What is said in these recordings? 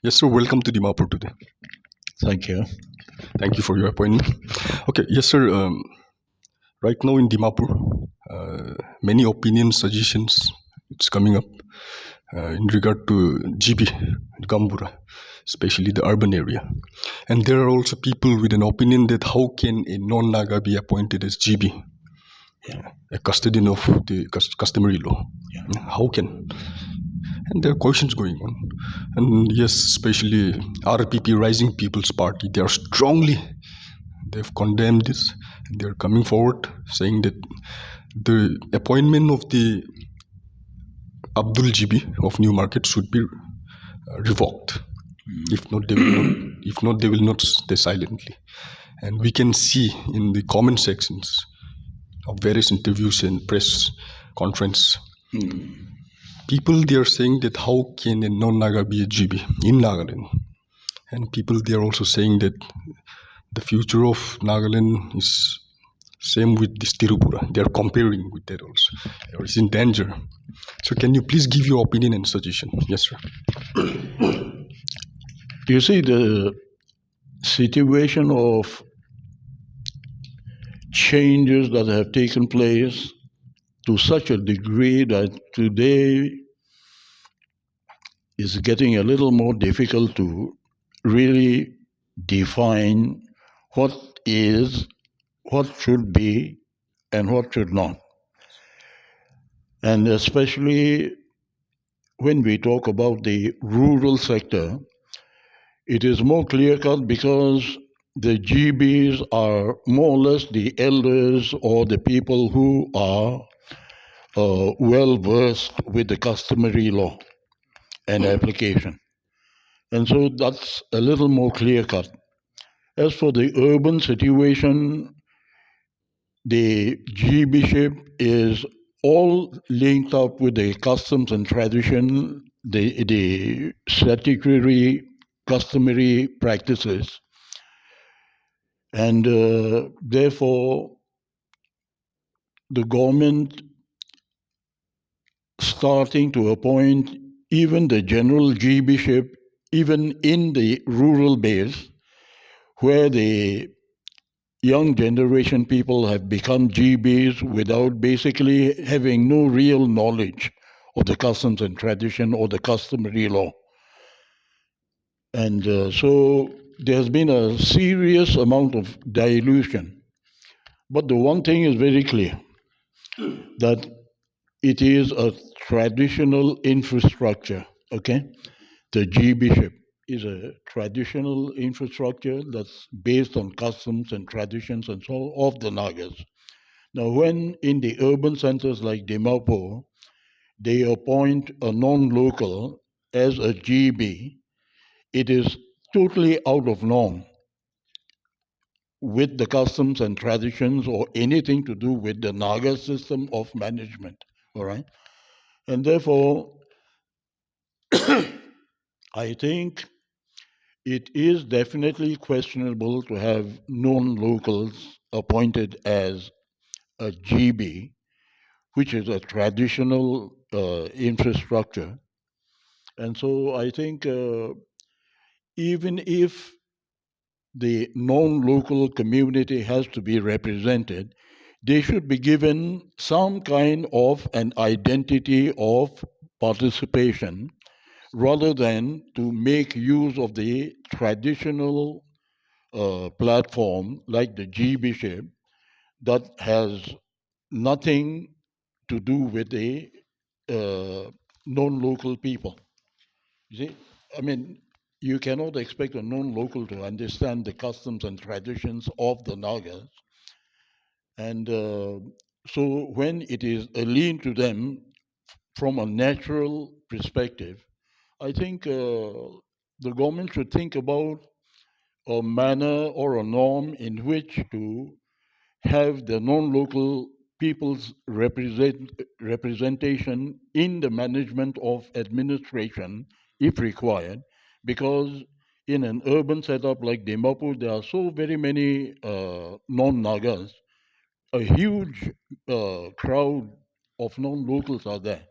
Yes, sir. Welcome to Dimapur today. Thank you. Thank you for your appointment. Okay, yes, sir. Right now in Dimapur, many opinions, suggestions, it's coming up in regard to GB, Gambura, especially the urban area. And there are also people with an opinion that how can a non-Naga be appointed as GB, a custodian of the customary law? How can? And there are questions going on. And yes, especially RPP, Rising People's Party, they are strongly, they've condemned this. And they're coming forward saying that the appointment of the Abdul GB of New Market should be revoked. If not, they will not. If not, they will not stay silently. And we can see in the comment sections of various interviews and press conference, people they are saying that how can a non-Naga be a GB in Nagaland? And people they are also saying that the future of Nagaland is same with this Tirupura. They are comparing with that also. Or is in danger. So can you please give your opinion and suggestion? Yes, sir. You see, the situation of changes that have taken place to such a degree that today is getting a little more difficult to really define what is, what should be, and what should not. And especially when we talk about the rural sector, it is more clear cut because the GBs are more or less the elders or the people who are well versed with the customary law and application. And so that's a little more clear cut. As for the urban situation, the GBship is all linked up with the customs and tradition, the statutory customary practices. And therefore, the government starting to appoint even the general GBship, even in the rural base, where the young generation people have become GBs without basically having no real knowledge of the customs and tradition or the customary law. And so there's been a serious amount of dilution. But the one thing is very clear, that it is a traditional infrastructure, okay? The GBship is a traditional infrastructure that's based on customs and traditions and so on of the Nagas. Now, when in the urban centers like Dimapur, they appoint a non-local as a GB, it is totally out of norm with the customs and traditions or anything to do with the Naga system of management, all right? And therefore, I think it is definitely questionable to have non-locals appointed as a GB, which is a traditional infrastructure. And so I think even if the non-local community has to be represented, they should be given some kind of an identity of participation rather than to make use of the traditional platform like the GBship that has nothing to do with the non-local people. You see, I mean, you cannot expect a non-local to understand the customs and traditions of the Nagas. And so when it is alien to them from a natural perspective, I think the government should think about a manner or a norm in which to have the non-local people's representation in the management of administration if required, because in an urban setup like Dimapur, there are so very many non-Nagas, a huge crowd of non-locals are there.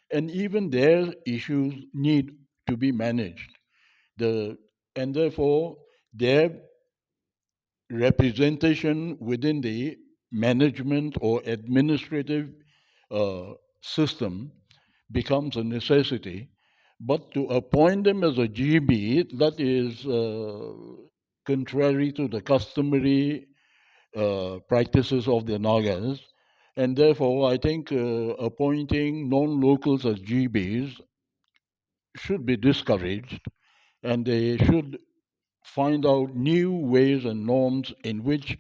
And even their issues need to be managed. The and therefore their representation within the management or administrative uh, system becomes a necessity. But to appoint them as a GB, that is contrary to the customary practices of the Nagas. And therefore, I think appointing non locals as GBs should be discouraged, and they should find out new ways and norms in which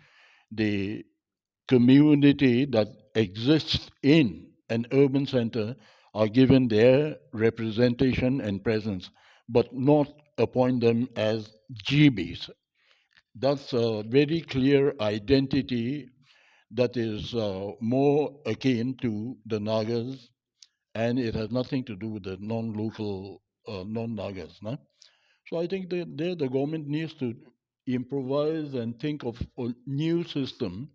the community that exists in an urban center are given their representation and presence, but not appoint them as GBs. That's a very clear identity that is more akin to the Nagas, and it has nothing to do with the non-local, non-Nagas. No? So I think that there the government needs to improvise and think of a new system,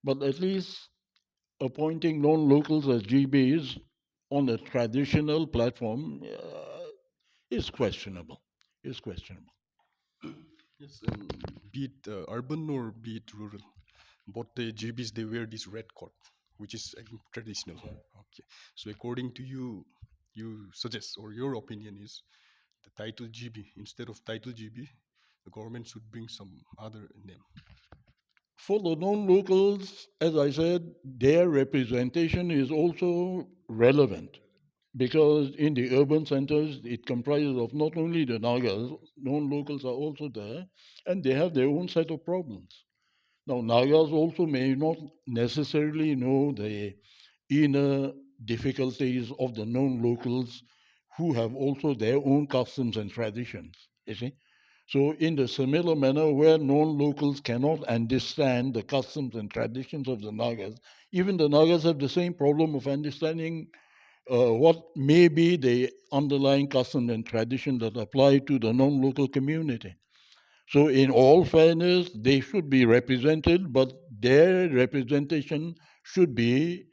but at least appointing non-locals as GBs on a traditional platform is questionable. Is questionable. Yes, be it urban or be it rural, both the GBs they wear this red coat, which is traditional. Okay, so according to you, you suggest or your opinion is the title GB instead of title GB, the government should bring some other name. For the non-locals, as I said, their representation is also relevant because in the urban centers, it comprises of not only the Nagas, non-locals are also there, and they have their own set of problems. Now, Nagas also may not necessarily know the inner difficulties of the non-locals who have also their own customs and traditions. You see? So, in the similar manner, where non-locals cannot understand the customs and traditions of the Nagas, even the Nagas have the same problem of understanding what may be the underlying custom and tradition that apply to the non-local community. So, in all fairness, they should be represented, but their representation should be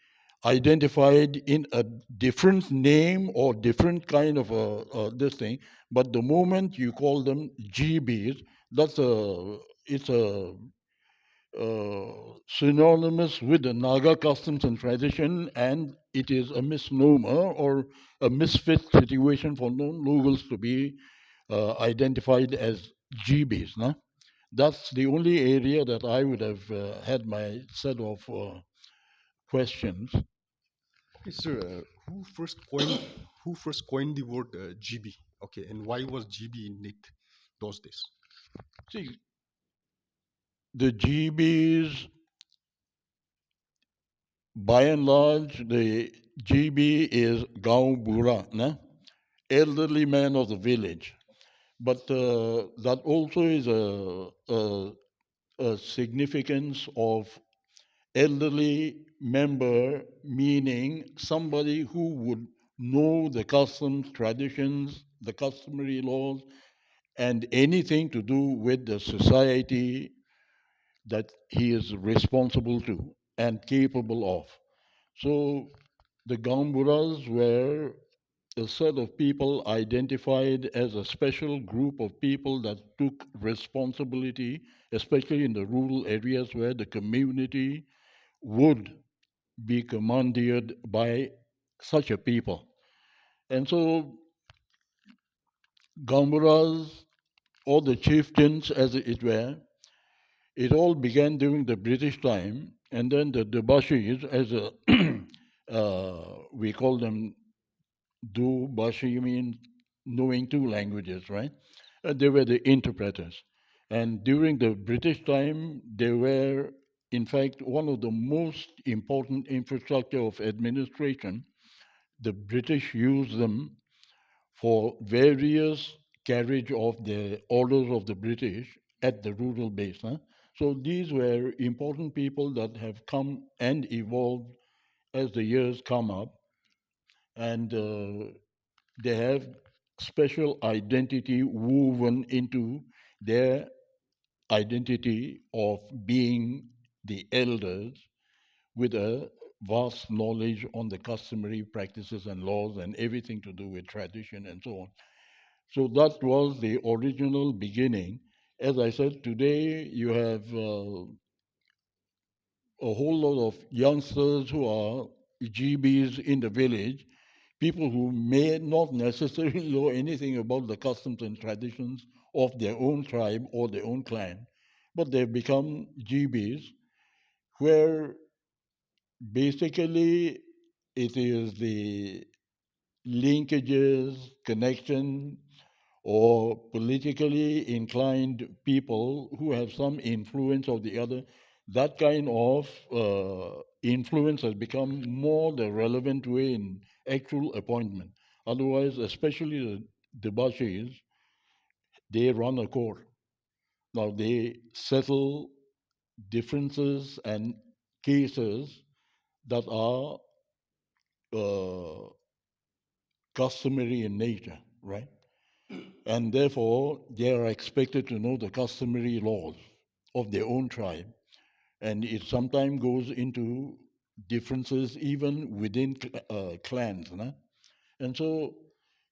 identified in a different name or different kind of this thing. But the moment you call them GBs, that's a it's a synonymous with the Naga customs and tradition, and it is a misnomer or a misfit situation for non-locals to be identified as GBs. No? That's the only area that I would have had my set of questions. Okay, sir, who first coined the word GB? Okay, and why was GB in it those days? See, the GBs, by and large, the GB is Gaon Bura, no? Elderly man of the village. But that also is a significance of elderly member, meaning somebody who would know the customs, traditions, the customary laws, and anything to do with the society that he is responsible to and capable of. So the Gamburas were a set of people identified as a special group of people that took responsibility, especially in the rural areas where the community would be commandeered by such a people. And so Gamburas, or the chieftains as it were, it all began during the British time, and then the Debashis, as a we call them do Bashi, you mean knowing two languages, right? They were the interpreters. And during the British time, they were, in fact, one of the most important infrastructure of administration. The British used them for various carriage of the orders of the British at the rural base. Huh? So these were important people that have come and evolved as the years come up, and they have special identity woven into their identity of being the elders with a vast knowledge on the customary practices and laws and everything to do with tradition and so on. So that was the original beginning. As I said, today you have a whole lot of youngsters who are GBs in the village, people who may not necessarily know anything about the customs and traditions of their own tribe or their own clan, but they've become GBs, where basically it is the linkages, connection, or politically inclined people who have some influence of the other. That kind of influence has become more the relevant way in actual appointment. Otherwise, especially the Bashis, they run a court. Now they settle differences and cases that are uh, customary in nature, right? And therefore, they are expected to know the customary laws of their own tribe. And it sometimes goes into differences even within clans. No? And so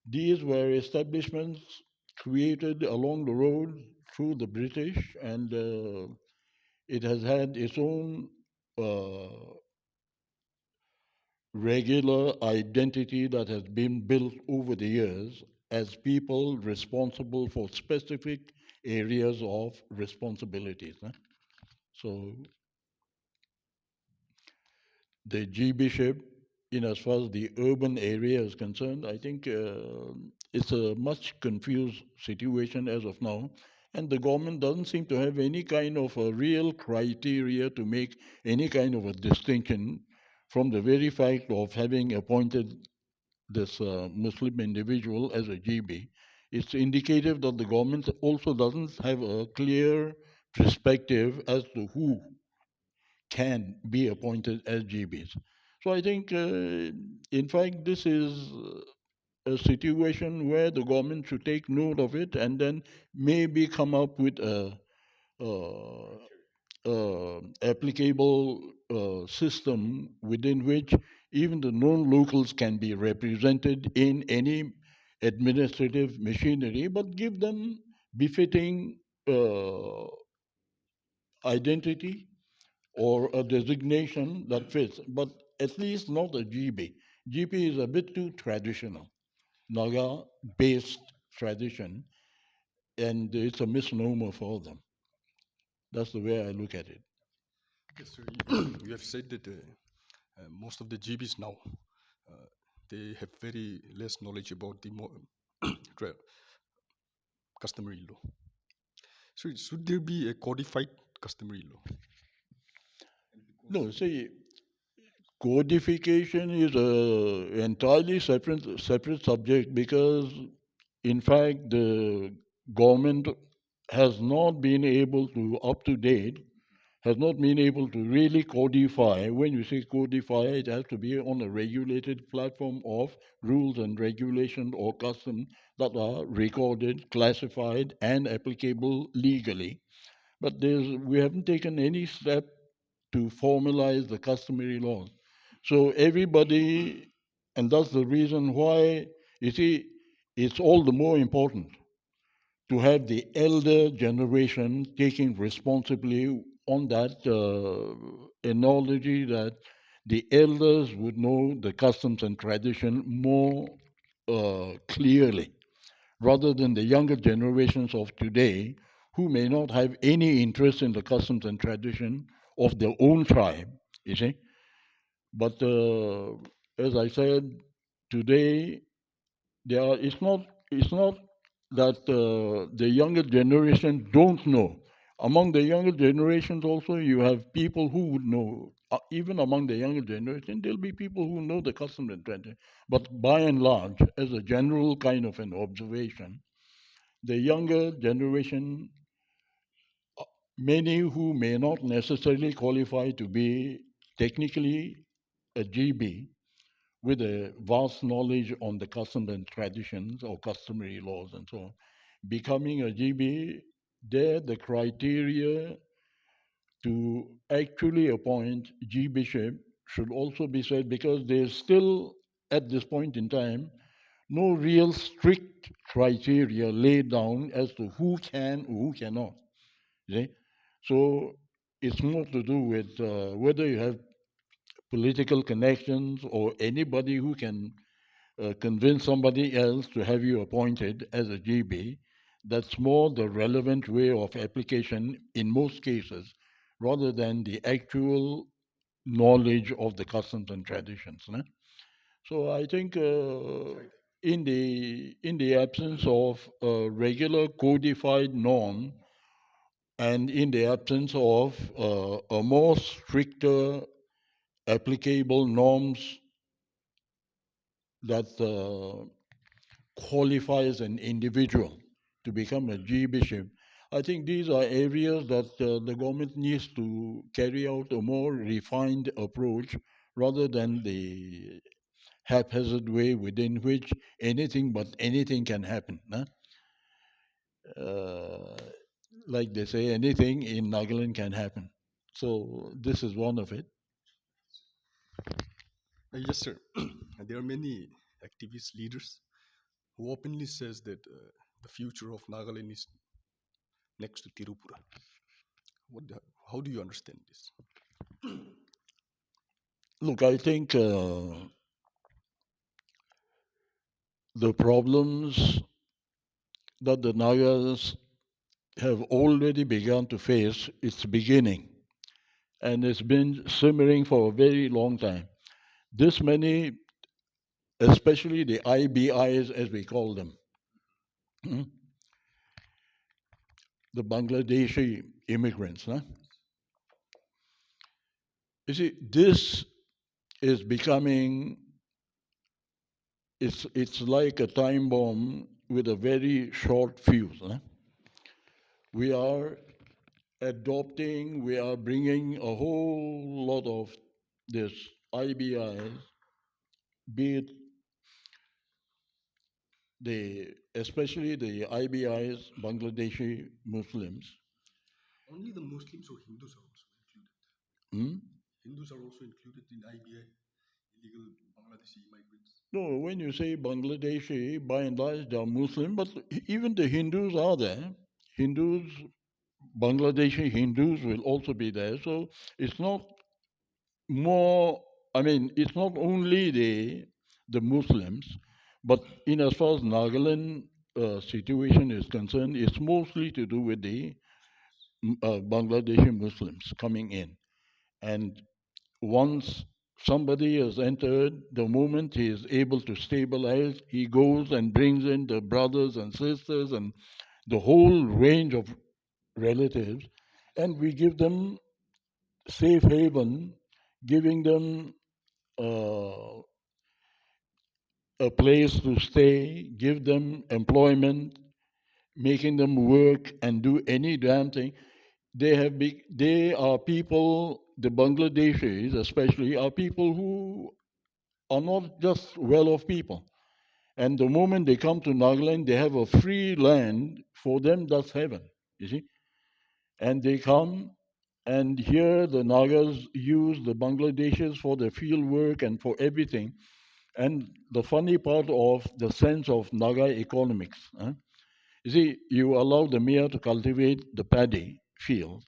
these were establishments created along the road through the British, and it has had its own uh, regular identity that has been built over the years as people responsible for specific areas of responsibilities. Huh? So the G bishop, in as far as the urban area is concerned, I think it's a much confused situation as of now. And the government doesn't seem to have any kind of a real criteria to make any kind of a distinction from the very fact of having appointed this Muslim individual as a GB. It's indicative that the government also doesn't have a clear perspective as to who can be appointed as GBs. So I think, in fact, this is a situation where the government should take note of it and then maybe come up with a, uh, applicable system within which even the non-locals can be represented in any administrative machinery, but give them befitting uh, identity or a designation that fits, but at least not a GB. GB is a bit too traditional, Naga-based tradition, and it's a misnomer for them. That's the way I look at it. Yes, sir. You have said that most of the GBs now uh, they have very less knowledge about the tra- customary law. So should there be a codified customary law? No, see, codification is a entirely separate subject because, in fact, the government has not been able to up to date has not been able to really codify. When you say codify, it has to be on a regulated platform of rules and regulation or custom that are recorded, classified, and applicable legally. But we haven't taken any step to formalize the customary laws. So everybody, and that's the reason why, you see, it's all the more important to have the elder generation taking responsibly on that analogy that the elders would know the customs and tradition more clearly rather than the younger generations of today who may not have any interest in the customs and tradition of their own tribe, you see. But as I said, today it's not that the younger generation don't know. Among the younger generations also you have people who would know. Even among the younger generation, there'll be people who know the custom and tradition. But by and large, as a general kind of an observation, the younger generation, many who may not necessarily qualify to be technically a GB, with a vast knowledge on the customs and traditions or customary laws and so on. Becoming a GB, there the criteria to actually appoint G bishop should also be set because there's still, at this point in time, no real strict criteria laid down as to who can, who cannot. See? So it's more to do with whether you have political connections or anybody who can convince somebody else to have you appointed as a GB. That's more the relevant way of application in most cases, rather than the actual knowledge of the customs and traditions. Né? So I think in the absence of a regular codified norm, and in the absence of a more stricter applicable norms that qualifies an individual to become a G bishop, I think these are areas that the government needs to carry out a more refined approach rather than the haphazard way within which anything but anything can happen. Huh? Uh, like they say, anything in Nagaland can happen. So this is one of it. Yes, sir. There are many activist leaders who openly says that the future of Nagaland is next to Tirupura. How do you understand this? Look, I think the problems that the Nagas have already begun to face, it's beginning. And it's been simmering for a very long time. This many, especially the IbIs as we call them, the Bangladeshi immigrants. Huh? You see, this is becoming, it's like a time bomb with a very short fuse. Huh? We are adopting, we are bringing a whole lot of this IBIs, be it especially the IBIs, Bangladeshi Muslims. Only the Muslims or Hindus are also included. Hmm? Hindus are also included in IBI, illegal Bangladeshi migrants. No, when you say Bangladeshi, by and large they are Muslim, but even the Hindus are there. Hindus, Bangladeshi Hindus will also be there. So it's not more, I mean, it's not only the Muslims, but in as far as Nagaland situation is concerned, it's mostly to do with the Bangladeshi Muslims coming in. And once somebody has entered, the moment he is able to stabilize, he goes and brings in the brothers and sisters and the whole range of relatives, and we give them safe haven, giving them uh, a place to stay, give them employment, making them work and do any damn thing. They are people, the Bangladeshis especially, are people who are not just well-off people. And the moment they come to Nagaland, they have a free land. For them, that's heaven, you see. And they come, and here the Nagas use the Bangladeshis for the field work and for everything. And the funny part of the sense of Naga economics, you see, you allow the Mia to cultivate the paddy fields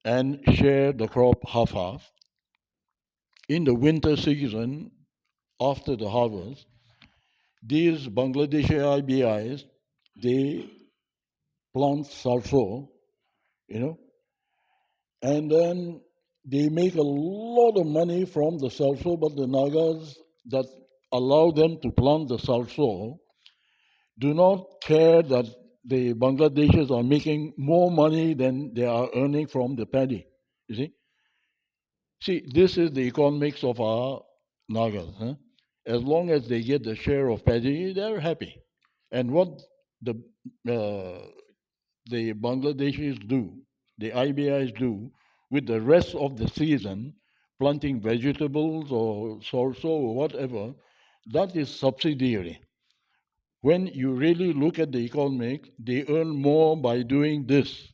and share the crop half-half. In the winter season, after the harvest, these Bangladeshi IBIs, they plant sarso, you know, and then they make a lot of money from the sarso, but the Nagas that allow them to plant the sarso do not care that the Bangladeshis are making more money than they are earning from the paddy. You see? See, this is the economics of our Nagas. Huh? As long as they get the share of paddy, they're happy. And what the uh, the Bangladeshis do, the IBIs do, with the rest of the season, planting vegetables or sorso or whatever, that is subsidiary. When you really look at the economics, they earn more by doing this.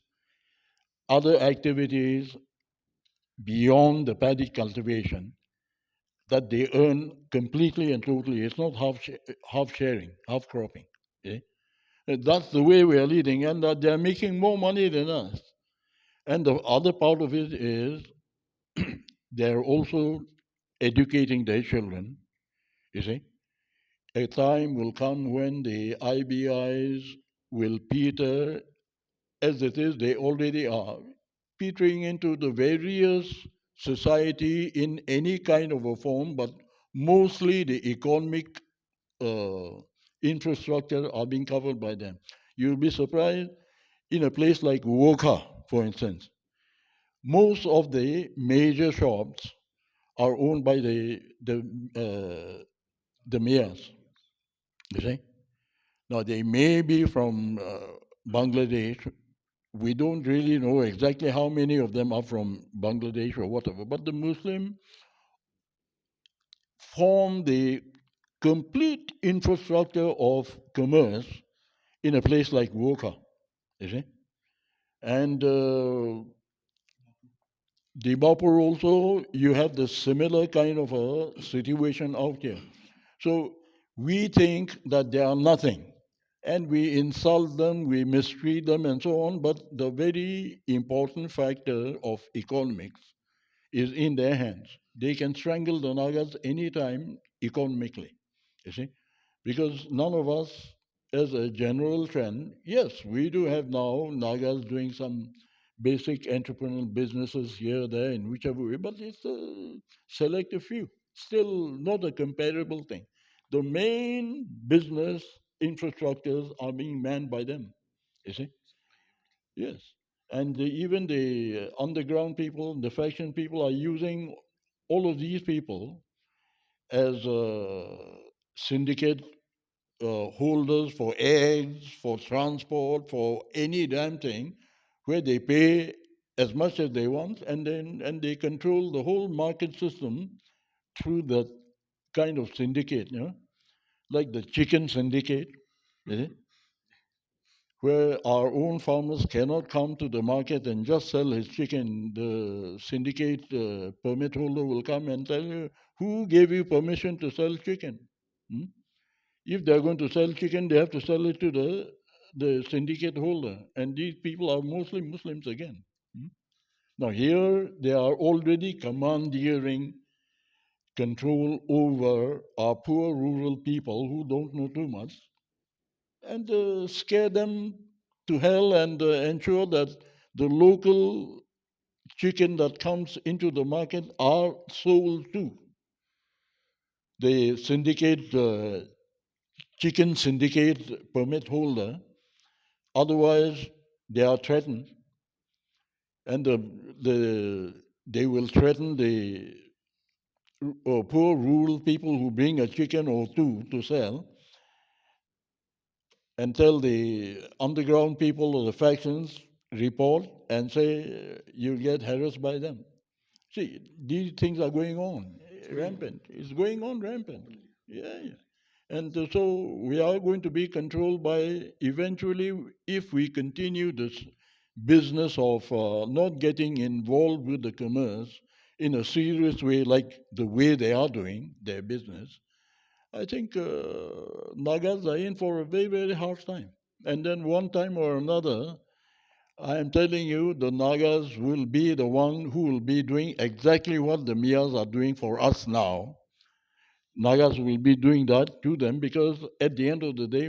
Other activities beyond the paddy cultivation, that they earn completely and totally. It's not half sharing, half cropping. eh? And that's the way we are leading, and that they're making more money than us. And the other part of it is they're also educating their children. You see, a time will come when the IBIs will peter, as it is, they already are, petering into the various society in any kind of a form, but mostly the economic uh, infrastructure are being covered by them. You'll be surprised in a place like Woka, for instance. Most of the major shops are owned by the mayors. You see, now they may be from Bangladesh. We don't really know exactly how many of them are from Bangladesh or whatever, but the Muslim form the complete infrastructure of commerce in a place like Woka, you see. And Dimapur also, you have the similar kind of a situation out here. So we think that they are nothing, and we insult them, we mistreat them, and so on. But the very important factor of economics is in their hands. They can strangle the Nagas anytime economically, you see, because none of us, as a general trend, yes, we do have now Nagas doing some basic entrepreneurial businesses here, there, in whichever way, but it's a selective few. Still not a comparable thing. The main business infrastructures are being manned by them, you see. Yes. And even the underground people, the faction people are using all of these people as syndicate holders for eggs, for transport, for any damn thing, where they pay as much as they want, and they control the whole market system through that kind of syndicate, like the chicken syndicate. eh, where our own farmers cannot come to the market and just sell his chicken. The syndicate permit holder will come and tell you, who gave you permission to sell chicken? Hmm? If they're going to sell chicken, they have to sell it to the syndicate holder. And these people are mostly Muslims again. Hmm? Now, here they are already commandeering control over our poor rural people who don't know too much, and scare them to hell, and ensure that the local chicken that comes into the market are sold too. The syndicate, chicken syndicate permit holder, otherwise they are threatened, and they will threaten the poor rural people who bring a chicken or two to sell, until the underground people or the factions report and say you get harassed by them. See, these things are going on rampant. It's going on rampant. Yeah, yeah. And so we are going to be controlled by, eventually, if we continue this business of not getting involved with the commerce in a serious way, like the way they are doing their business. I think Nagas are in for a very, very hard time. And then one time or another, I am telling you, the Nagas will be the one who will be doing exactly what the Miyas are doing for us now. Nagas will be doing that to them, because at the end of the day,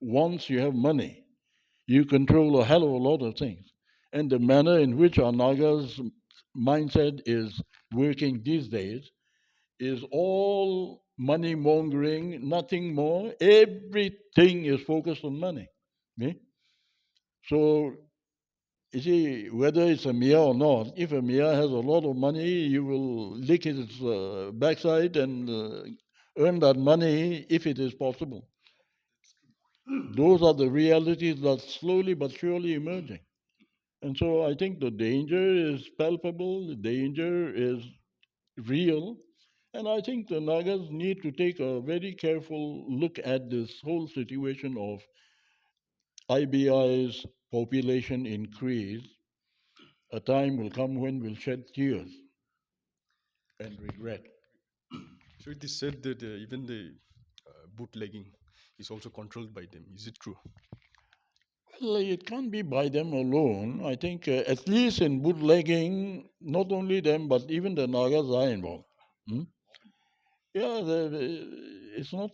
once you have money, you control a hell of a lot of things. And the manner in which our Nagas mindset is working these days is all money mongering, nothing more. Everything is focused on money. eh? So, you see, whether it's a Mia or not, if a Mia has a lot of money, you will lick its backside and earn that money if it is possible. Those are the realities that slowly but surely emerging. And so I think the danger is palpable, the danger is real. And I think the Nagas need to take a very careful look at this whole situation of IBI's population increase. A time will come when we'll shed tears and regret. So it is said that even the bootlegging is also controlled by them. Is it true? Well, it can't be by them alone. I think at least in bootlegging, not only them, but even the Nagas are involved. Hmm? Yeah, it's not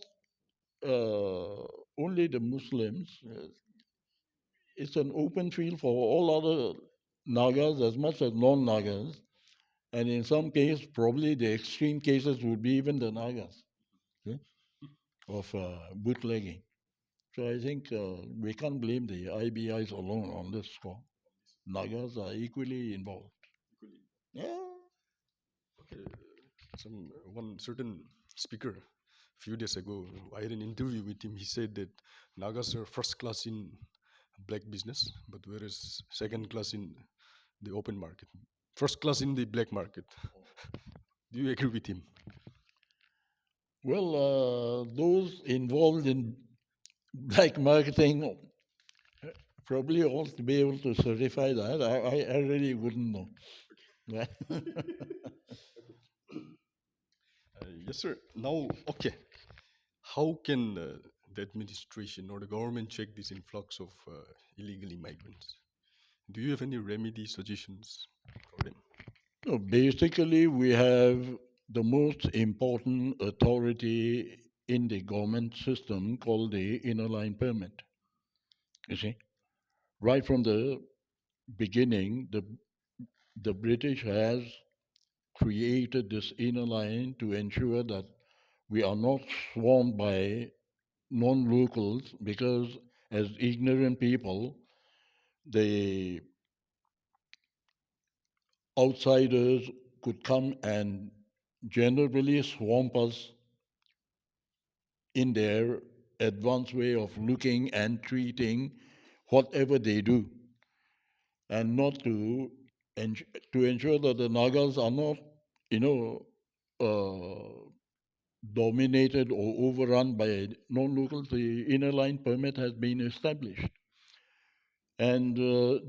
uh, only the Muslims. It's an open field for all other Nagas as much as non-Nagas. And in some cases, probably the extreme cases would be even the Nagas, yeah, of bootlegging. So I think we can't blame the IBIs alone on this score. Nagas are equally involved. Yeah. Okay. Some one certain speaker a few days ago, I had an interview with him. He said that Nagas are first class in black business, but whereas second class in the open market, first class in the black market. Do you agree with him? Well, those involved in black marketing probably ought to be able to certify that. I really wouldn't know. Yeah. Yes, sir. Now, okay. How can the administration or the government check this influx of illegal immigrants? Do you have any remedy suggestions for them? No, basically, we have the most important authority in the government system called the inner line permit. You see, right from the beginning, the British has created this inner line to ensure that we are not swarmed by non-locals because as ignorant people, the outsiders could come and generally swamp us in their advanced way of looking and treating whatever they do, and not to ensure that the Nagas are not, you know, uh, dominated or overrun by non-locals. The inner line permit has been established, and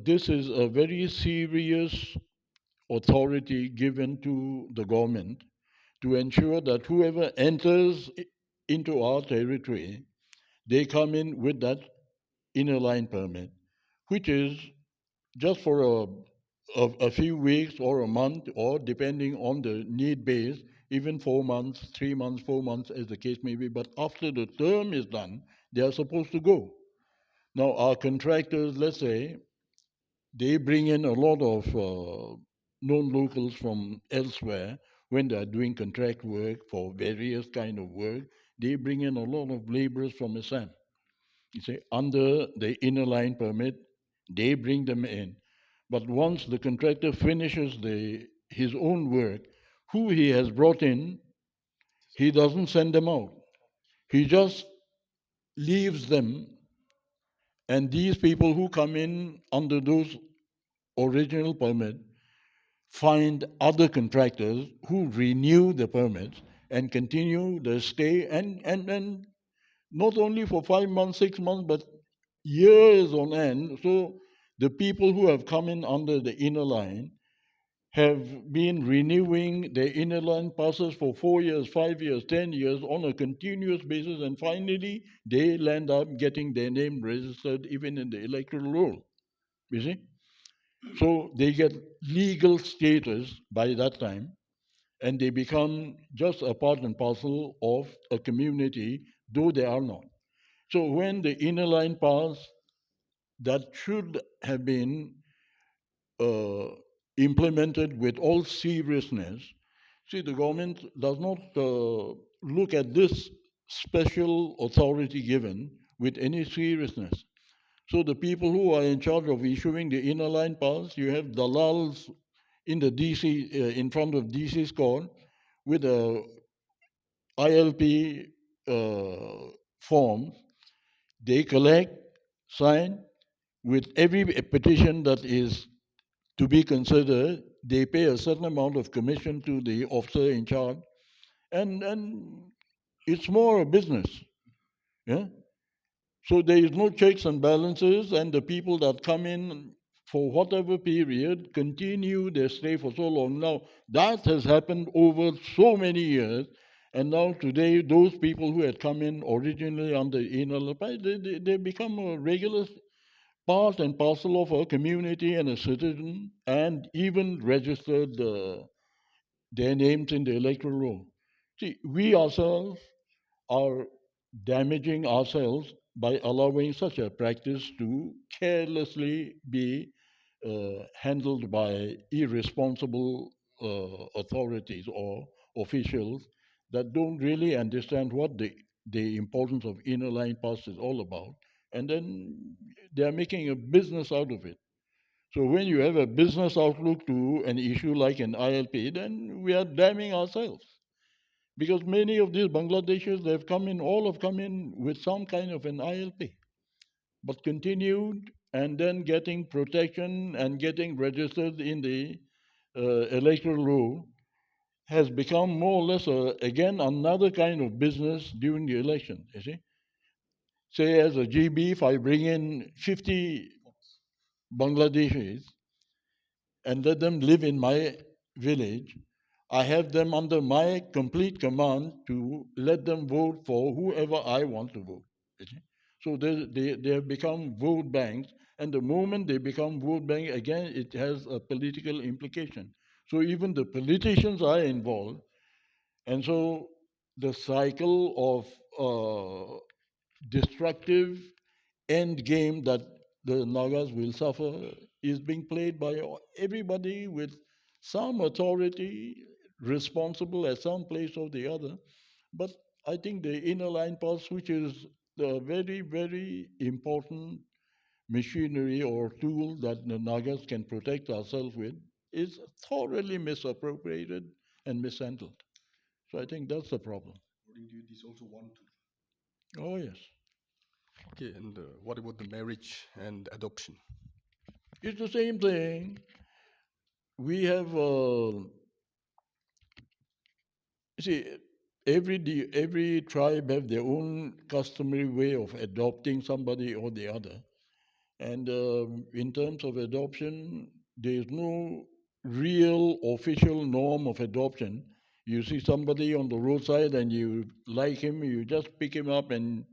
this is a very serious authority given to the government to ensure that whoever enters into our territory, they come in with that inner line permit, which is just for a few weeks or a month, or depending on the need base, even 4 months, 3 months, 4 months, as the case may be. But after the term is done, they are supposed to go. Now, our contractors, let's say, they bring in a lot of non-locals from elsewhere when they are doing contract work for various kind of work. They bring in a lot of laborers from Assam. You see, under the inner line permit, they bring them in. But once the contractor finishes his own work, who he has brought in, he doesn't send them out. He just leaves them, and these people who come in under those original permit find other contractors who renew the permits and continue the stay, and not only for 5 months, 6 months, but years on end. So the people who have come in under the inner line have been renewing their inner line passes for 4 years, 5 years, 10 years on a continuous basis, and finally they land up getting their name registered even in the electoral roll. You see? So they get legal status by that time, and they become just a part and parcel of a community, though they are not. So when the inner line passed, that should have been uh, implemented with all seriousness. See, the government does not look at this special authority given with any seriousness. So the people who are in charge of issuing the inner line pass, you have dalals in the DC, in front of DC's court with a ILP form. They collect, sign, with every petition that is to be considered, they pay a certain amount of commission to the officer in charge, and it's more a business. Yeah. So there is no checks and balances, and the people that come in for whatever period continue their stay for so long. Now that has happened over so many years, And now today, those people who had come in originally under ILP, they become a regular part and parcel of a community and a citizen, and even registered their names in the electoral roll. See, we ourselves are damaging ourselves by allowing such a practice to carelessly be handled by irresponsible authorities or officials that don't really understand what the importance of inner line pass is all about. And then they're making a business out of it. So when you have a business outlook to an issue like an ILP, then we are damning ourselves. Because many of these Bangladeshis, they've come in, all have come in with some kind of an ILP, but continued and then getting protection and getting registered in the electoral roll has become more or less, again, another kind of business during the election. You see? Say, as a GB, if I bring in 50 Bangladeshis and let them live in my village, I have them under my complete command to let them vote for whoever I want to vote. You see? So they have become vote banks, and the moment they become vote bank, again, it has a political implication. So even the politicians are involved, and so the cycle of destructive end game that the Nagas will suffer is being played by everybody with some authority, responsible at some place or the other. But I think the inner line pass, which is the very, very important machinery or tool that the Nagas can protect ourselves with, is thoroughly misappropriated and mishandled. So I think that's the problem. According to you, this also one tool. Oh, yes. Okay, and what about the marriage and adoption? It's the same thing. We have see, every tribe have their own customary way of adopting somebody or the other, and in terms of adoption, there is no real official norm of adoption. You see somebody on the roadside and you like him, you just pick him up, and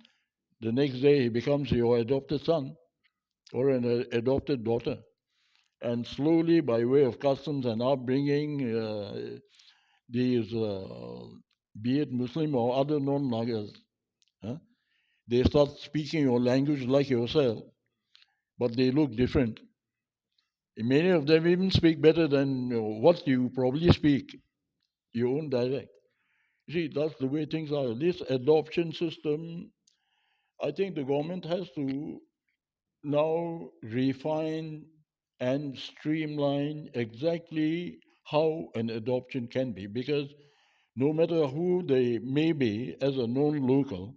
the next day he becomes your adopted son or an adopted daughter. And slowly, by way of customs and upbringing, these, be it Muslim or other non-Nagas, huh, they start speaking your language like yourself, but they look different. Many of them even speak better than what you probably speak, your own dialect. See, that's the way things are. This adoption system, I think the government has to now refine and streamline exactly how an adoption can be, because no matter who they may be as a known local,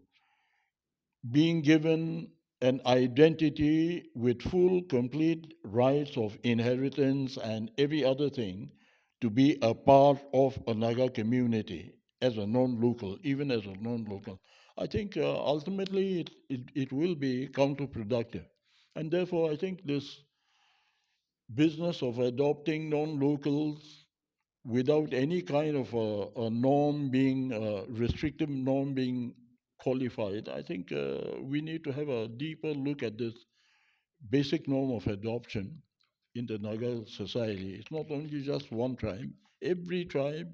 being given an identity with full, complete rights of inheritance and every other thing to be a part of a Naga community as a non local, even as a non local. I think ultimately it will be counterproductive. And therefore, I think this business of adopting non locals without any kind of a norm being, restrictive norm being qualified, I think we need to have a deeper look at this basic norm of adoption in the Naga society. It's not only just one tribe. Every tribe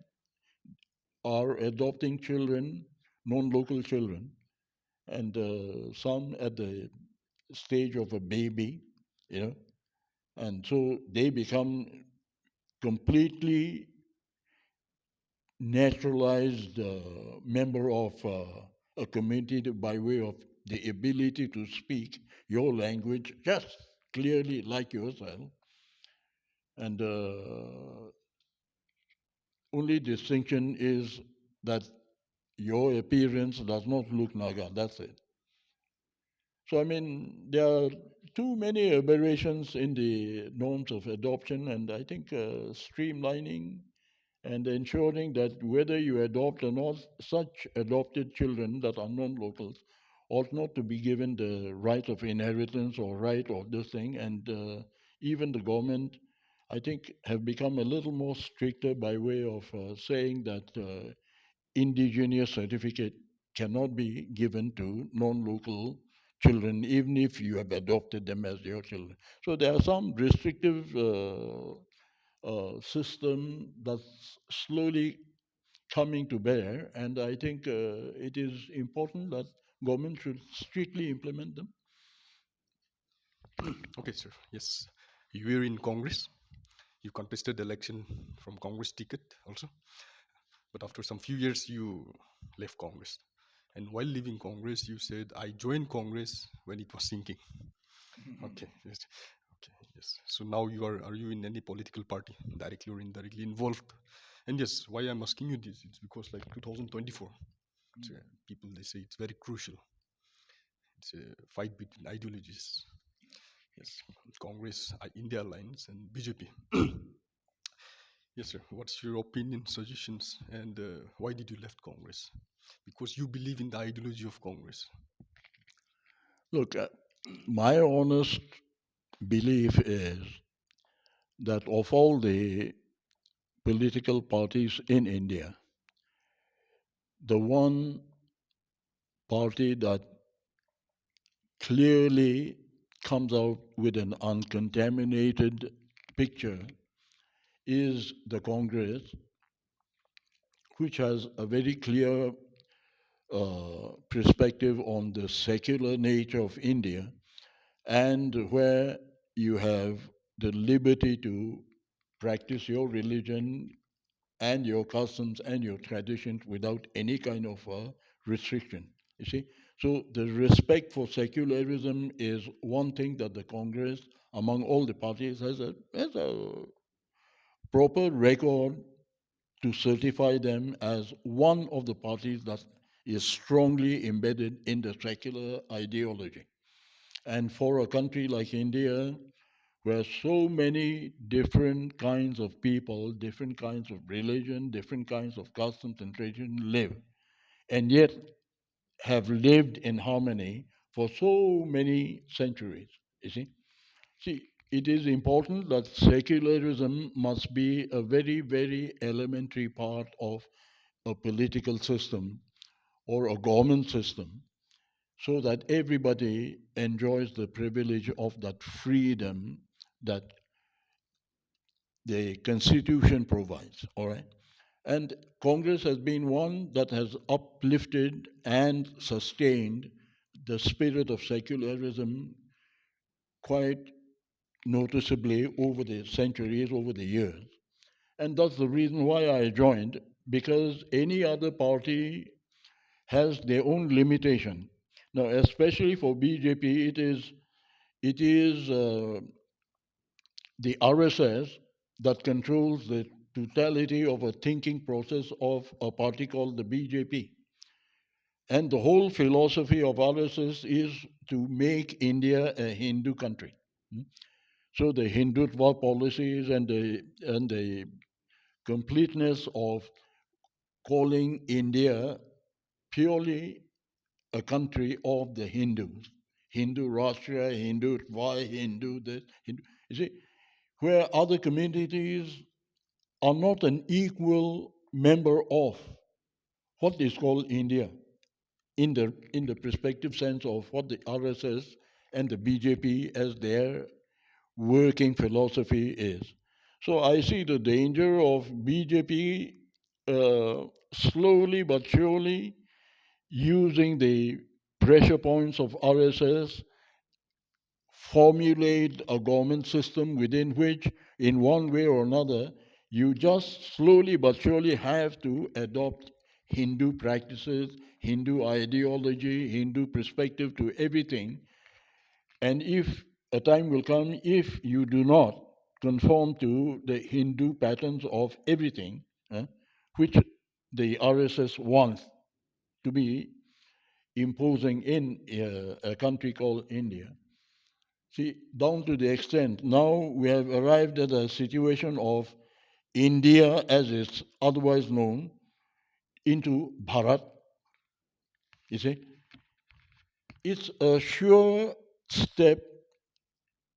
are adopting children, non-local children, and some at the stage of a baby, you know, and so they become completely naturalized member of a community by way of the ability to speak your language just clearly like yourself. And only distinction is that your appearance does not look Naga. That's it. So, I mean, there are too many aberrations in the norms of adoption, and I think streamlining and ensuring that whether you adopt or not, such adopted children that are non-locals ought not to be given the right of inheritance or right of this thing. And even the government, I think, have become a little more stricter by way of saying that indigenous certificate cannot be given to non-local children, even if you have adopted them as your children. So there are some restrictive system that's slowly coming to bear, and I think it is important that government should strictly implement them. Okay, sir. Yes, you were in Congress. You contested election from Congress ticket also, but after some few years you left Congress. And while leaving Congress, you said, "I joined Congress when it was sinking." Okay, yes, okay, yes. So now are you in any political party, directly or indirectly involved? And yes, why I'm asking you this, it's because like 2024, it's, people they say it's very crucial. It's a fight between ideologies. Yes, Congress, India Alliance, and BJP. Yes, sir. What's your opinion, suggestions, and why did you left Congress? Because you believe in the ideology of Congress. Look, my honest belief is that of all the political parties in India, the one party that clearly comes out with an uncontaminated picture is the Congress, which has a very clear perspective on the secular nature of India, and where you have the liberty to practice your religion and your customs and your traditions without any kind of restriction. You see? So the respect for secularism is one thing that the Congress, among all the parties, has a proper record to certify them as one of the parties that is strongly embedded in the secular ideology. And for a country like India, where so many different kinds of people, different kinds of religion, different kinds of customs and tradition live, and yet have lived in harmony for so many centuries. You see? See, it is important that secularism must be a very, very elementary part of a political system or a government system so that everybody enjoys the privilege of that freedom that the Constitution provides. All right. And Congress has been one that has uplifted and sustained the spirit of secularism quite noticeably over the centuries, over the years. And that's the reason why I joined, because any other party has their own limitation. Now, especially for BJP, it is the RSS that controls the totality of a thinking process of a party called the BJP. And the whole philosophy of RSS is to make India a Hindu country. Hmm? So the Hindutva policies and the completeness of calling India purely a country of the Hindus. Hindu Rashtra, Hindutva, Hindu this, Hindu. You see, where other communities are not an equal member of what is called India in the perspective sense of what the RSS and the BJP as their working philosophy is. So I see the danger of BJP slowly but surely using the pressure points of RSS, formulate a government system within which, in one way or another, you just slowly but surely have to adopt Hindu practices, Hindu ideology, Hindu perspective to everything. And if a time will come, if you do not conform to the Hindu patterns of everything, which the RSS wants to be imposing in a country called India. See, down to the extent now we have arrived at a situation of India, as it's otherwise known, into Bharat. You see, it's a sure step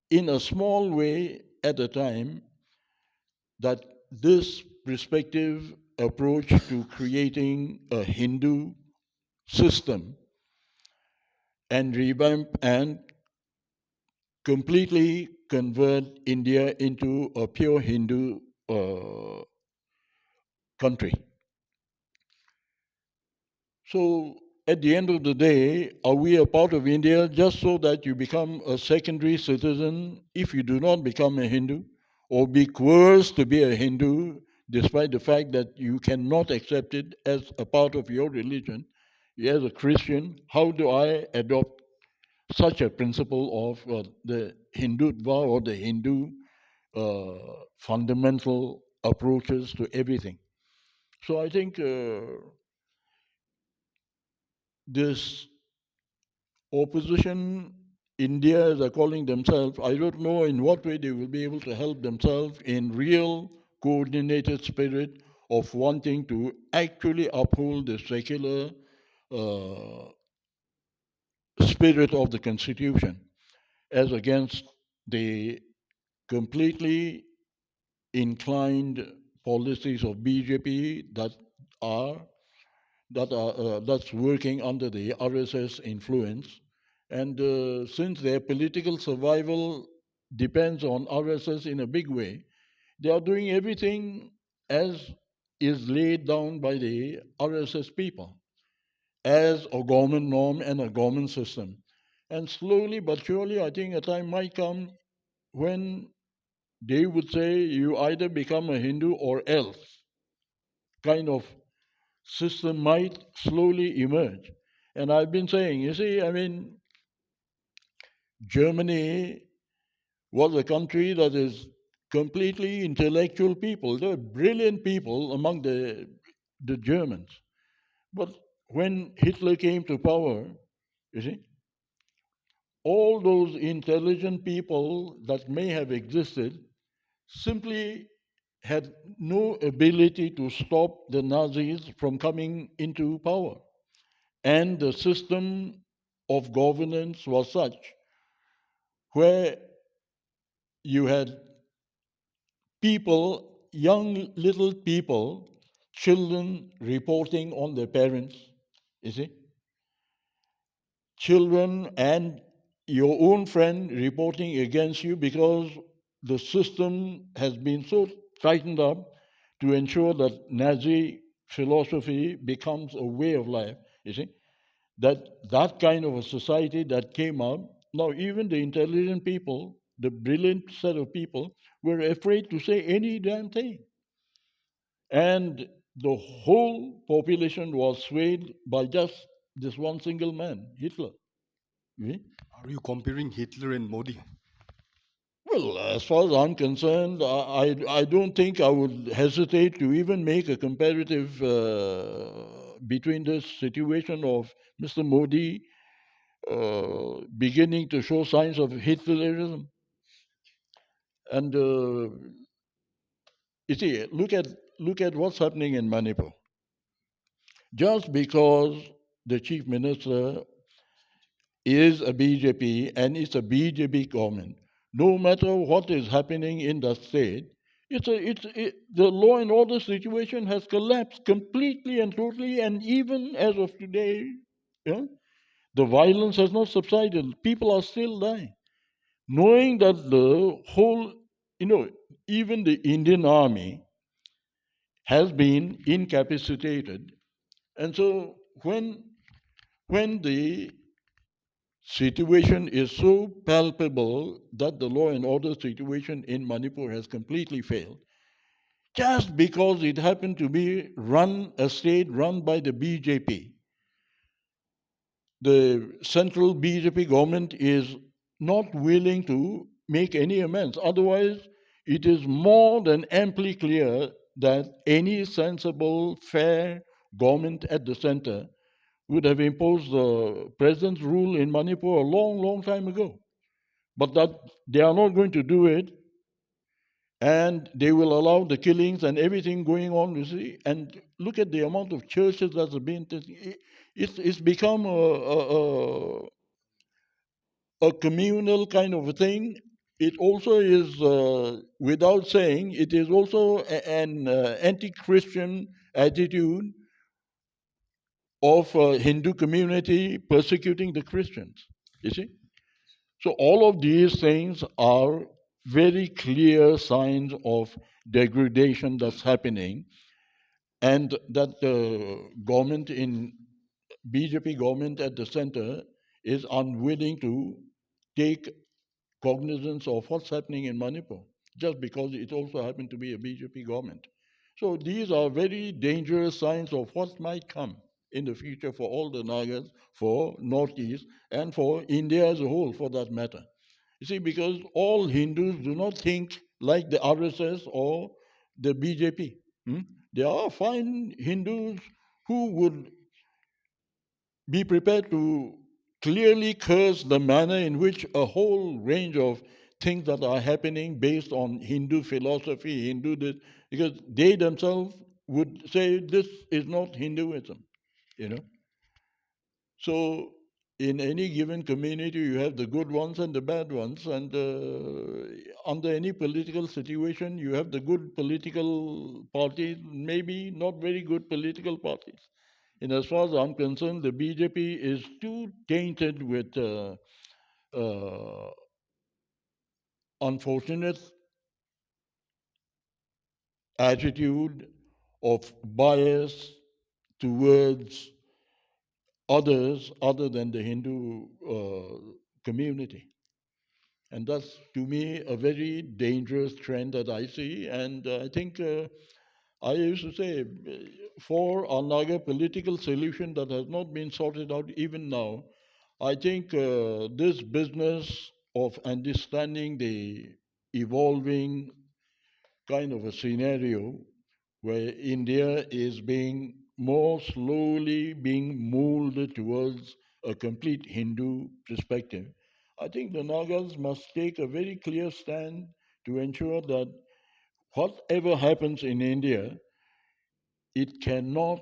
in a small way at a time that this perspective approach to creating a Hindu system and revamp and completely convert India into a pure Hindu country. So, at the end of the day, are we a part of India just so that you become a secondary citizen if you do not become a Hindu, or be coerced to be a Hindu despite the fact that you cannot accept it as a part of your religion? As a Christian, how do I adopt such a principle of the Hindutva or the Hindu fundamental approaches to everything? So I think this opposition, India, as they're calling themselves, I don't know in what way they will be able to help themselves in real coordinated spirit of wanting to actually uphold the secular uh, spirit of the Constitution as against the completely inclined policies of BJP are that's working under the RSS influence. And since their political survival depends on RSS in a big way, they are doing everything as is laid down by the RSS people as a government norm and a government system. And slowly but surely, I think a time might come when they would say you either become a Hindu or else kind of system might slowly emerge. And I've been saying, you see, I mean, Germany was a country that is completely intellectual people. There are brilliant people among the Germans. But when Hitler came to power, you see, all those intelligent people that may have existed simply had no ability to stop the Nazis from coming into power. And the system of governance was such where you had people, young little people, children reporting on their parents, you see, children and your own friend reporting against you because the system has been so tightened up to ensure that Nazi philosophy becomes a way of life, you see. That kind of a society that came up, now even the intelligent people, the brilliant set of people, were afraid to say any damn thing. And the whole population was swayed by just this one single man, Hitler. You see? Are you comparing Hitler and Modi? Well, as far as I'm concerned, I don't think I would hesitate to even make a comparative between this situation of Mr. Modi beginning to show signs of Hitlerism. And you see, look at what's happening in Manipur. Just because the chief minister is a BJP and it's a BJP government, no matter what is happening in the state, the law and order situation has collapsed completely and totally, and even as of today, yeah, the violence has not subsided. People are still dying, knowing that the whole, even the Indian army has been incapacitated. And so when the situation is so palpable that the law and order situation in Manipur has completely failed, just because it happened to be a state run by the BJP, the central BJP government is not willing to make any amends. Otherwise, it is more than amply clear that any sensible, fair government at the center would have imposed the president's rule in Manipur a long, long time ago. But that they are not going to do it, and they will allow the killings and everything going on, you see. And look at the amount of churches that's been. It's become a communal kind of a thing. It also is, without saying, it is also an anti-Christian attitude of Hindu community persecuting the Christians. You see? So all of these things are very clear signs of degradation that's happening, and that the government in BJP government at the center is unwilling to take cognizance of what's happening in Manipur, just because it also happened to be a BJP government. So these are very dangerous signs of what might come in the future for all the Nagas, for Northeast, and for India as a whole, for that matter. You see, because all Hindus do not think like the RSS or the BJP. There are fine Hindus who would be prepared to clearly curse the manner in which a whole range of things that are happening based on Hindu philosophy, Hindu this, because they themselves would say this is not Hinduism, you know. So in any given community, you have the good ones and the bad ones, and under any political situation, you have the good political parties, maybe not very good political parties. And as far as I'm concerned, the BJP is too tainted with uh, unfortunate attitude of bias towards others other than the Hindu community. And that's, to me, a very dangerous trend that I see. And I think I used to say, for a Naga political solution that has not been sorted out even now, I think this business of understanding the evolving kind of a scenario where India is being more slowly being molded towards a complete Hindu perspective. I think the Nagas must take a very clear stand to ensure that whatever happens in India, it cannot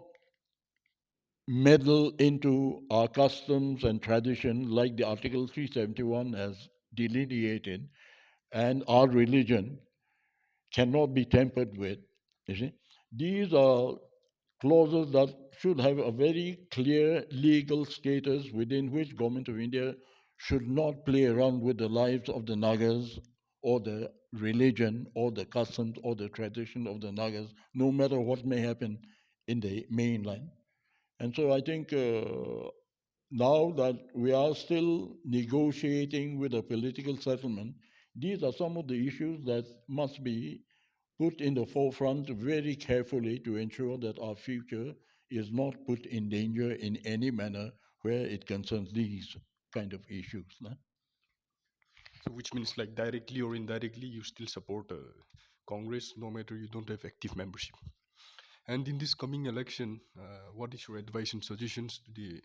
meddle into our customs and tradition like the Article 371 has delineated, and our religion cannot be tampered with. You see, these are clauses that should have a very clear legal status within which government of India should not play around with the lives of the Nagas or the religion or the customs or the tradition of the Nagas, no matter what may happen in the mainland. And so I think now that we are still negotiating with a political settlement, these are some of the issues that must be put in the forefront very carefully to ensure that our future is not put in danger in any manner where it concerns these kind of issues. No? So, which means like directly or indirectly, you still support Congress, no matter you don't have active membership. And in this coming election, what is your advice and suggestions to the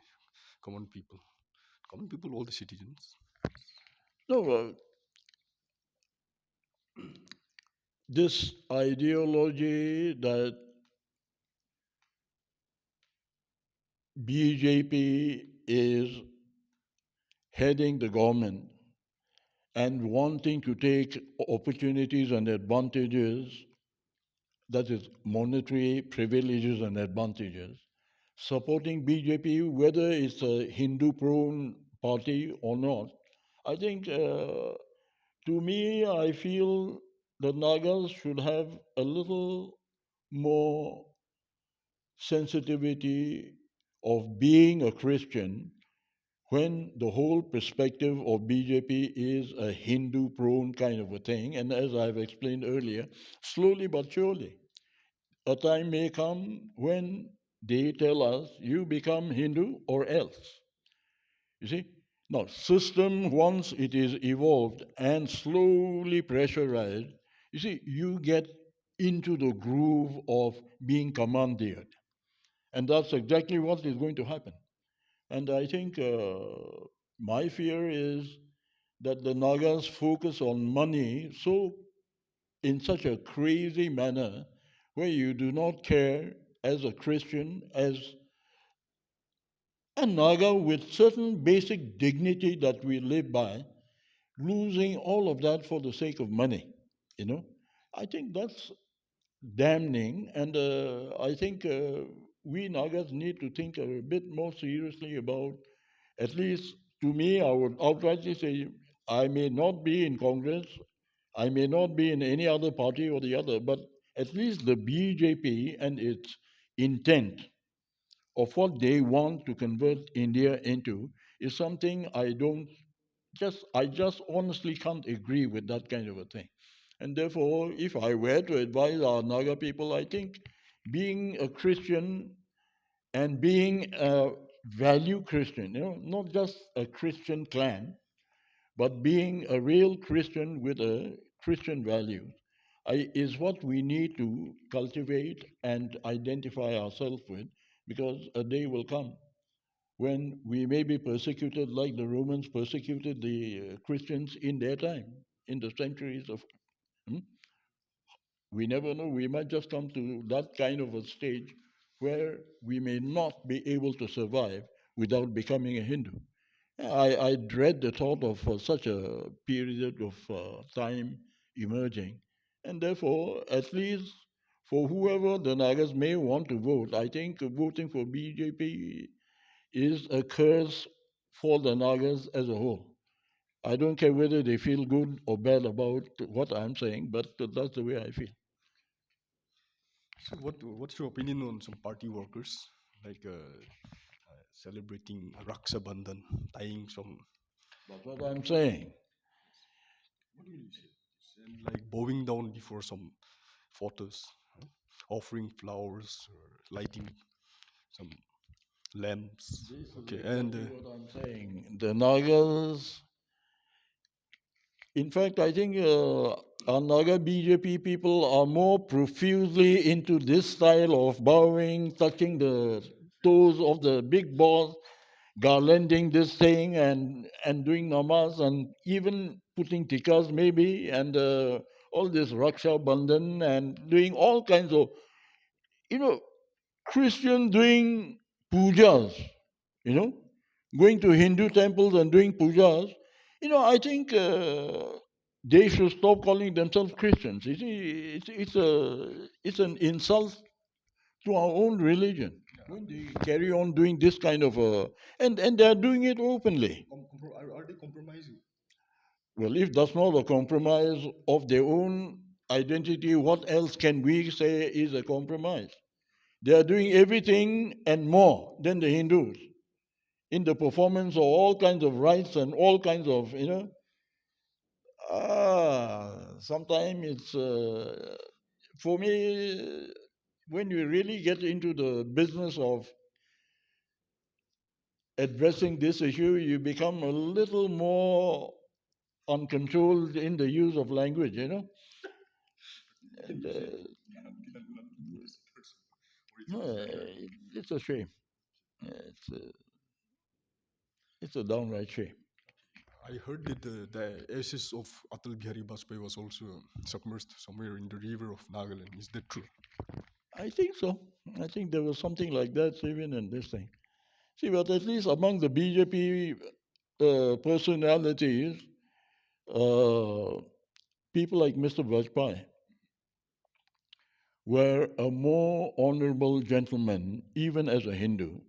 common people? Common people, all the citizens. No, this ideology that BJP is heading the government and wanting to take opportunities and advantages, that is, monetary privileges and advantages, supporting BJP, whether it's a Hindu prone party or not. I think, to me, I feel the Nagas should have a little more sensitivity of being a Christian when the whole perspective of BJP is a Hindu prone kind of a thing. And as I've explained earlier, slowly but surely, a time may come when they tell us, you become Hindu or else. You see? Now, system, once it is evolved and slowly pressurized, you see, you get into the groove of being commandeered. And that's exactly what is going to happen. And I think my fear is that the Nagas focus on money so in such a crazy manner where you do not care as a Christian, as a Naga with certain basic dignity that we live by, losing all of that for the sake of money. You know, I think damning, and I think we Nagas need to think a bit more seriously about, at least to me, I would outrightly say, I may not be in Congress, I may not be in any other party or the other, but at least the BJP and its intent of what they want to convert India into is something I just honestly can't agree with that kind of a thing. And therefore, if I were to advise our Naga people, I think being a Christian and being a value Christian, not just a Christian clan, but being a real Christian with a Christian value, is what we need to cultivate and identify ourselves with, because a day will come when we may be persecuted like the Romans persecuted the Christians in their time, in the centuries of. Hmm? We never know. We might just come to that kind of a stage where we may not be able to survive without becoming a Hindu. I dread the thought of such a period of time emerging. And therefore, at least for whoever the Nagas may want to vote, I think voting for BJP is a curse for the Nagas as a whole. I don't care whether they feel good or bad about what I'm saying, but that's the way I feel. So what's your opinion on some party workers like celebrating Raksha Bandhan, tying some, That's what I'm saying. what do you say, and like bowing down before some photos, offering flowers or lighting some lamps. This is Okay, and exactly what I'm saying. The Nagas, in fact, I think our Naga BJP people are more profusely into this style of bowing, touching the toes of the big boss, garlanding this thing and doing namaz and even putting tikas maybe and all this Raksha Bandhan and doing all kinds of, you know, Christian doing pujas, you know, going to Hindu temples and doing pujas. I think they should stop calling themselves Christians. You see, it's an insult to our own religion when they carry on doing this kind of and they are doing it openly. are they compromising? Well, if that's not a compromise of their own identity, what else can we say is a compromise? They are doing everything and more than the Hindus in the performance of all kinds of rites and all kinds of, sometimes it's, for me, when you really get into the business of addressing this issue, you become a little more uncontrolled in the use of language. And, no, it's a shame. It's a, it's a downright shame. I heard that the ashes of Atal Bihari Vajpayee was also submerged somewhere in the river of Nagaland. Is that true? I think so. I think there was something like that even in this thing. See, but at least among the BJP personalities, uh, people like Mr. Vajpayee were a more honorable gentleman, even as a Hindu.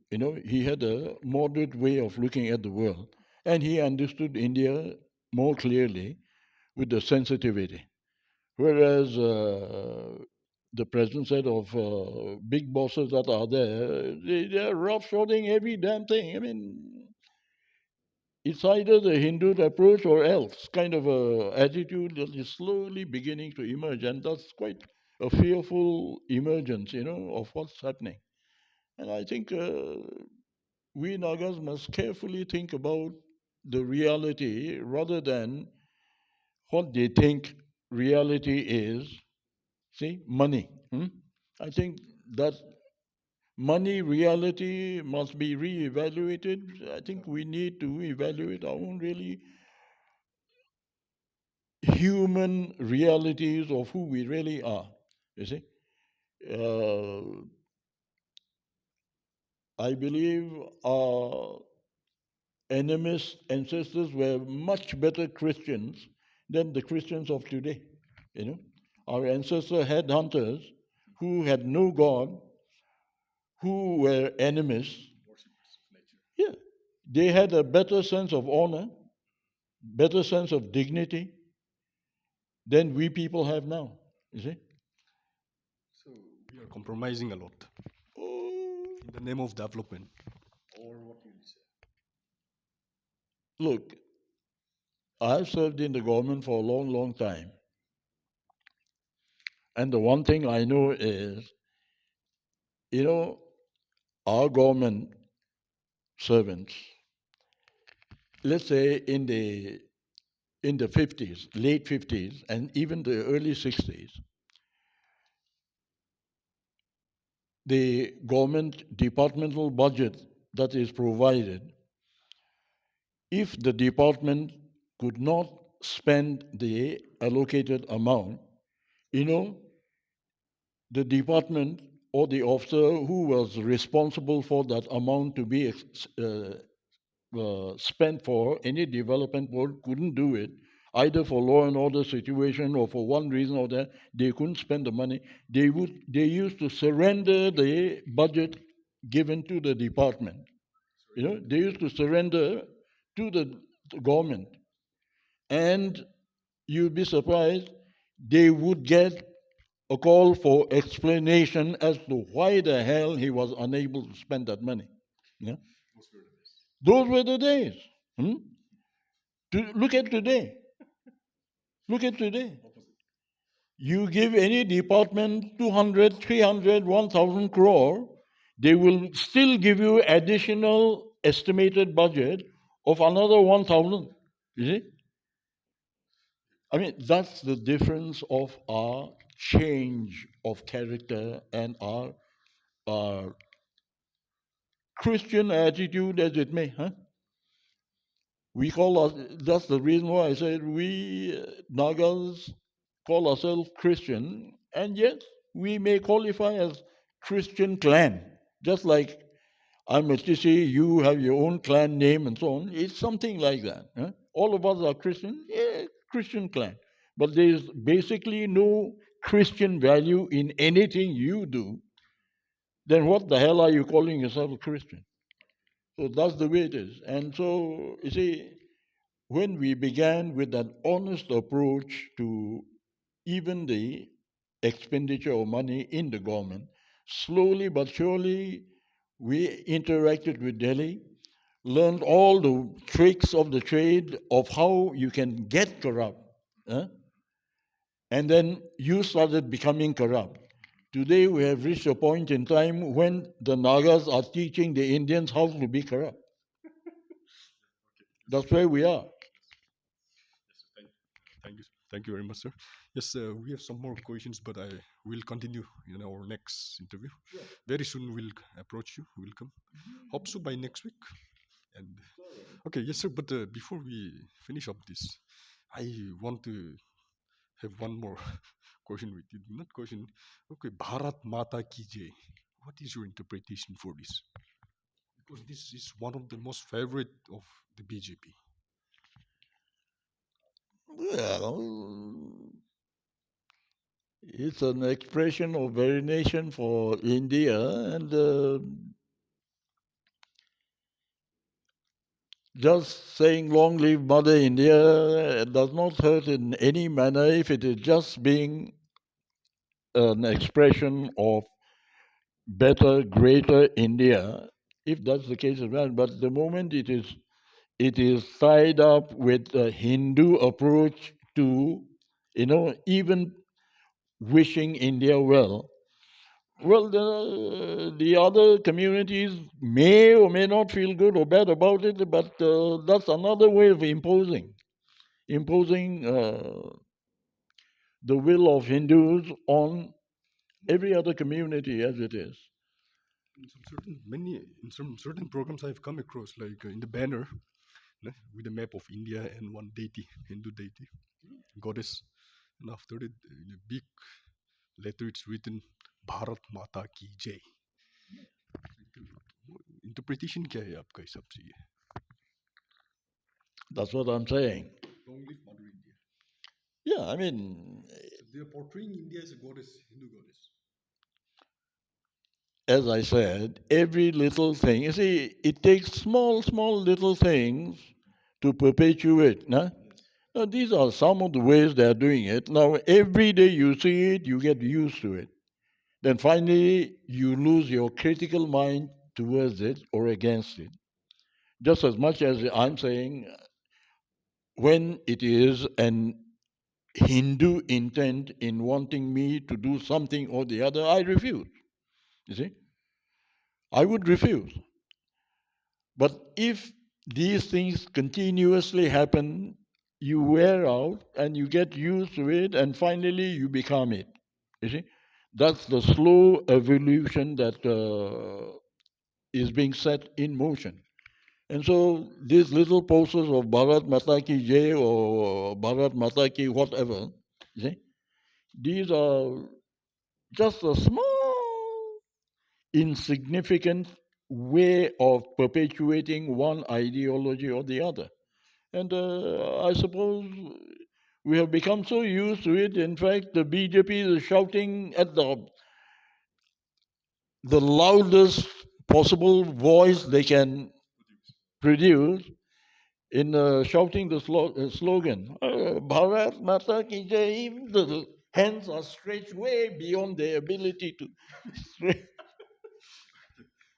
He had a moderate way of looking at the world, and he understood India more clearly with the sensitivity. Whereas the present set of big bosses that are there, they're roughshoding every damn thing. I mean, it's either the Hindu approach or else kind of a attitude that is slowly beginning to emerge, and that's quite a fearful emergence, of what's happening. And I think we Nagas must carefully think about the reality rather than what they think reality is. See, money. I think that money reality must be re-evaluated. I think we need to evaluate our own really human realities of who we really are. You see, uh, I believe our enemies, ancestors were much better Christians than the Christians of today. You know, our ancestors had hunters, who had no God, who were enemies, yeah, they had a better sense of honor, better sense of dignity than we people have now. You see? So we are compromising a lot Oh, in the name of development. Or what you say? look, I've served in the government for a long, long time. And the one thing I know is, you know, our government servants, let's say in the 50s, late 50s, and even the early 60s, the government departmental budget that is provided, if the department could not spend the allocated amount, you know, the department or the officer who was responsible for that amount to be spent for any development work couldn't do it, either for law and order situation or for one reason or that they couldn't spend the money. They used to surrender the budget given to the department. They used to surrender to the government, and you'd be surprised they would get a call for explanation as to why the hell he was unable to spend that money. Yeah? Those were the days. Hmm? Look at today. Look at today. You give any department 200, 300, 1,000 crore, they will still give you additional estimated budget of another 1,000. You see? I mean, that's the difference of our change of character and our Christian attitude as it may, huh? We call us, that's the reason why I said we Nagas call ourselves Christian, and yet we may qualify as Christian clan. Just like I'm a Tishi, you have your own clan name and so on. It's something like that. Huh? All of us are Christian, yeah, Christian clan. But there's basically no Christian value in anything you do. Then what the hell are you calling yourself a Christian? So that's the way it is. And so, you see, when we began with an honest approach to even the expenditure of money in the government, slowly but surely we interacted with Delhi, learned all the tricks of the trade of how you can get corrupt. Huh? And then you started becoming corrupt. Today we have reached a point in time when the Nagas are teaching the Indians how to be corrupt. That's where we are. Thank you. Thank you very much, sir. Yes, we have some more questions, but I will continue in our next interview. Very soon we'll approach you. We'll come. Hope so by next week. And okay, yes, sir. But before we finish up this, I want to have one more question with you. Not question. Okay, Bharat Mata Ki Jai. What is your interpretation for this? Because this is one of the most favorite of the BJP. Well, it's an expression of veneration for India, and just saying long live Mother India does not hurt in any manner if it is just being an expression of better, greater India, if that's the case of that. But the moment it is tied up with a Hindu approach to, even wishing India well. Well, the other communities may or may not feel good or bad about it, but that's another way of imposing the will of Hindus on every other community as it is. In some certain programs I've come across, like in the banner, with a map of India and one deity, Hindu deity, goddess, and after it, in a big letter, it's written Bharat Mata Ki Jai. Interpretation क्या है आपका हिसाब से ये? That's what I'm saying. Long live Mother India. Yeah, I mean, So they are portraying India as a goddess, Hindu goddess. as I said, every little thing, you see, it takes small, small little things to perpetuate. Nah? Now, these are some of the ways they are doing it. Now, every day you see it, you get used to it. Then finally, you lose your critical mind towards it or against it. Just as much as I'm saying, when it is an Hindu intent in wanting me to do something or the other, I refuse. You see, I would refuse. But if these things continuously happen, you wear out and you get used to it, and finally you become it. You see, that's the slow evolution that is being set in motion. And so these little posters of Bharat Mata Ki Jai or Bharat Mata Ki whatever, you see, these are just a small, insignificant way of perpetuating one ideology or the other. And I suppose we have become so used to it. In fact, the BJP is shouting at the loudest possible voice they can produce in shouting the slogan, Bharat Mata Ki Jai. The hands are stretched way beyond their ability to.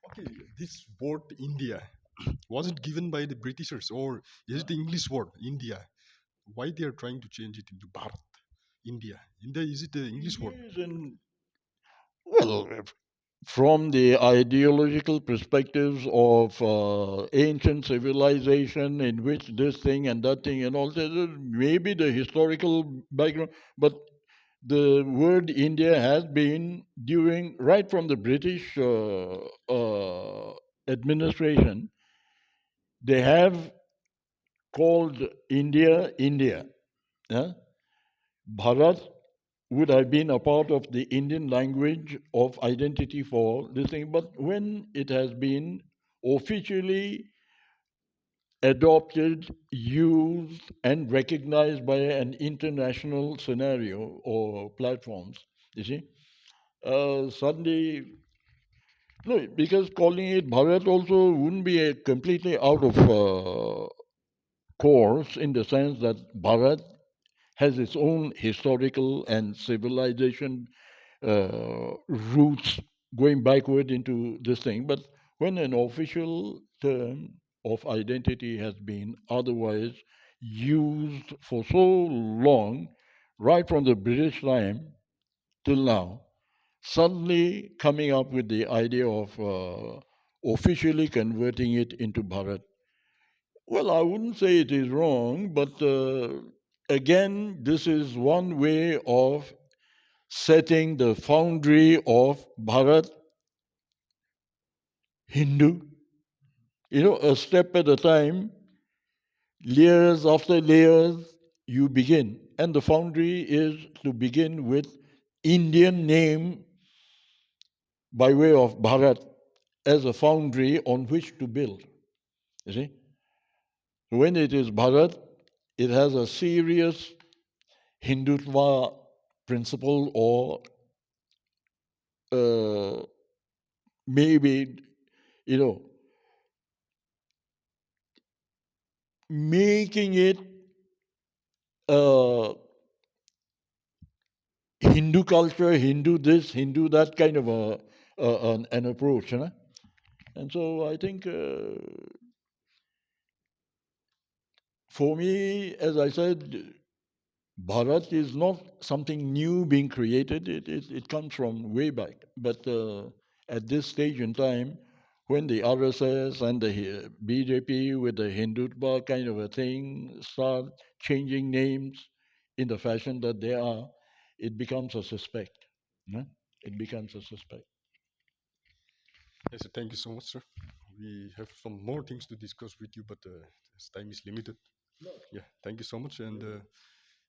Okay, this word India, was it given by the Britishers or is it the English word India? Why they are trying to change it into Bharat, India? India, is it the English word? Yes, and well, from the ideological perspectives of ancient civilization in which this thing and that thing and all that, maybe the historical background, but the word India has been during right from the British administration, they have called India India. Yeah? Bharat would have been a part of the Indian language of identity for this thing, but when it has been officially adopted, used, and recognized by an international scenario or platforms, you see, suddenly, no, because calling it Bharat also wouldn't be a completely out of course in the sense that Bharat has its own historical and civilization roots going backward into this thing. But when an official term of identity has been otherwise used for so long, right from the British time till now, suddenly coming up with the idea of officially converting it into Bharat. Well, I wouldn't say it is wrong, but again, this is one way of setting the foundry of Bharat Hindu. You know, a step at a time, layers after layers, you begin. And the foundry is to begin with Indian name by way of Bharat as a foundry on which to build. You see? When it is Bharat, it has a serious Hindutva principle or uh, maybe, you know, making it uh, Hindu culture, Hindu this, Hindu that kind of an approach. You know? And so I think for me, as I said, Bharat is not something new being created. It comes from way back. But at this stage in time, when the RSS and the BJP with the Hindutva kind of a thing start changing names in the fashion that they are, it becomes a suspect. Yeah? It becomes a suspect. Yes, sir, thank you so much, sir. We have some more things to discuss with you, but this time is limited. Yeah, thank you so much. And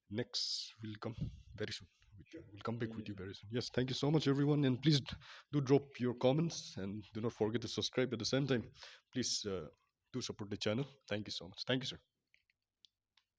next will come very soon. We'll come back with you very soon. Yes, thank you so much, everyone. And please do drop your comments and do not forget to subscribe at the same time. Please do support the channel. Thank you so much. Thank you, sir.